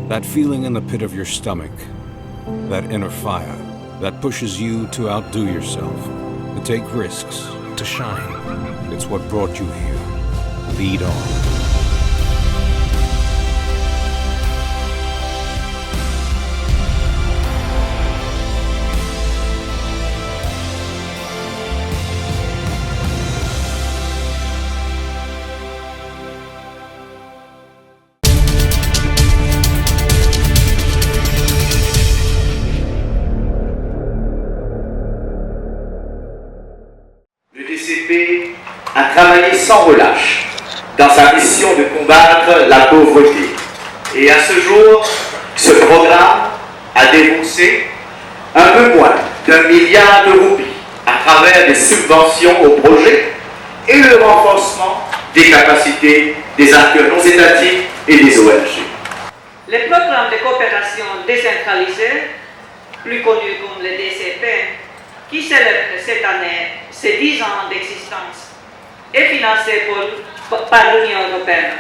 That feeling in the pit of your stomach, that inner fire that pushes you to outdo yourself, to take risks, to shine. It's what brought you here. Lead on. A travaillé sans relâche dans sa mission de combattre la pauvreté. Et à ce jour, ce programme a déboursé un peu moins d'1 milliard de roupies à travers des subventions aux projets et le renforcement des capacités des acteurs non étatiques et des ONG. Les programmes de coopération décentralisée, plus connus comme le DCP, qui célèbre cette année ses 10 ans d'existence, est financé par l'Union européenne.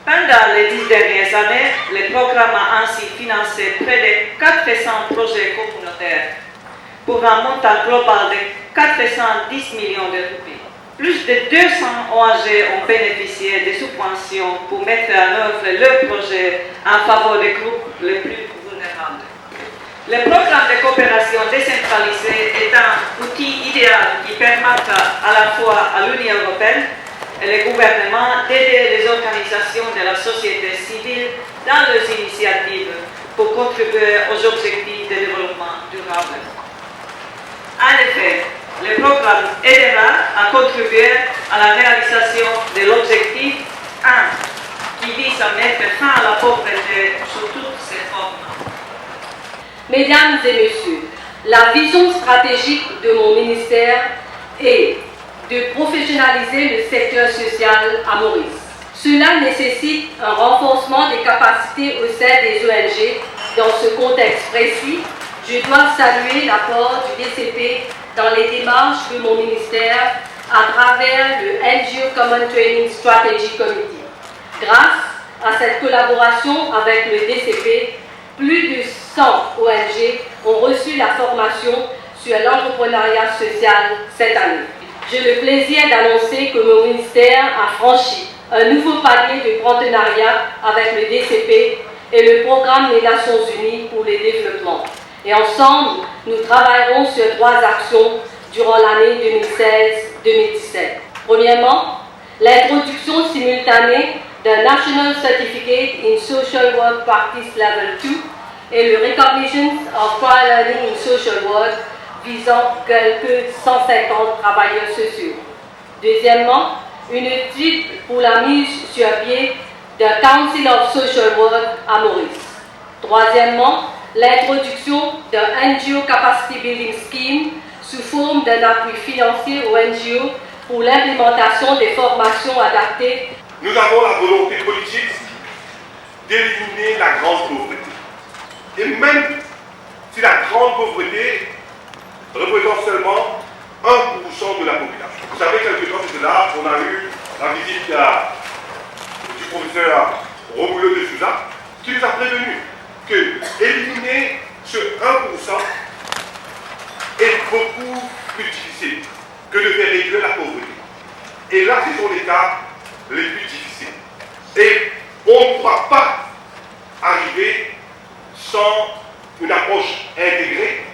Pendant les 10 dernières années, le programme a ainsi financé près de 400 projets communautaires pour un montant global de 410 millions de roupies. Plus de 200 ONG ont bénéficié de subventions pour mettre en œuvre leurs projets en faveur des groupes les plus vulnérables. Le programme de coopération décentralisée est un outil idéal qui permet à la fois à l'Union européenne et le gouvernement d'aider les organisations de la société civile dans leurs initiatives pour contribuer aux objectifs de développement durable. En effet, le programme aidera à contribuer à la réalisation de l'objectif 1, qui vise à mettre fin à la pauvreté sous toutes ses formes. Mesdames et messieurs, la vision stratégique de mon ministère est de professionnaliser le secteur social à Maurice. Cela nécessite un renforcement des capacités au sein des ONG. Dans ce contexte précis, je dois saluer l'apport du DCP dans les démarches de mon ministère à travers le NGO Common Training Strategy Committee. Grâce à cette collaboration avec le DCP, plus de 100 ONG ont reçu la formation sur l'entrepreneuriat social cette année. J'ai le plaisir d'annoncer que mon ministère a franchi un nouveau palier de partenariat avec le DCP et le Programme des Nations Unies pour le développement. Et ensemble, nous travaillerons sur 3 actions durant l'année 2016-2017. Premièrement, l'introduction simultanée d'un National Certificate in Social Work Practice Level 2 et le Recognition of Prior Learning in Social Work visant quelques 150 travailleurs sociaux. Deuxièmement, une étude pour la mise sur pied d'un Council of Social Work à Maurice. Troisièmement, l'introduction d'un NGO Capacity Building Scheme sous forme d'un appui financier aux NGO pour l'implémentation des formations adaptées. Nous avons la volonté politique d'éliminer la grande pauvreté. Et même si la grande pauvreté représente seulement 1% de la population. Vous savez, quelque temps de cela, on a eu la visite du professeur Romulo de Souza, qui nous a prévenu que éliminer ce 1% est beaucoup plus difficile que de faire réduire la pauvreté. Et là, ce sont les cas les plus difficiles. Et on ne pourra pas arriver sans une approche intégrée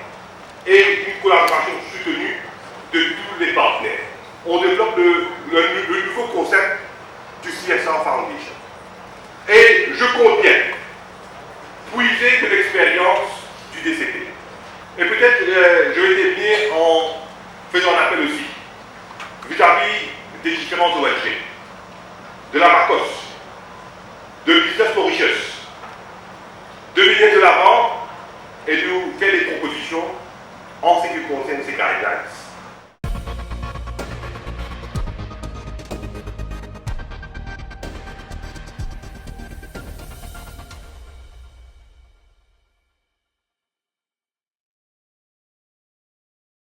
et une collaboration soutenue de tous les partenaires. On développe le nouveau concept du CSR Foundation. Et je compte bien puiser de l'expérience du DCP. Et peut-être je vais terminer en faisant un appel aussi vis-à-vis des différentes ONG, de la MACOS, de Business Mauritius, de venir de l'avant et nous faire des propositions en ce qui concerne ces guidelines.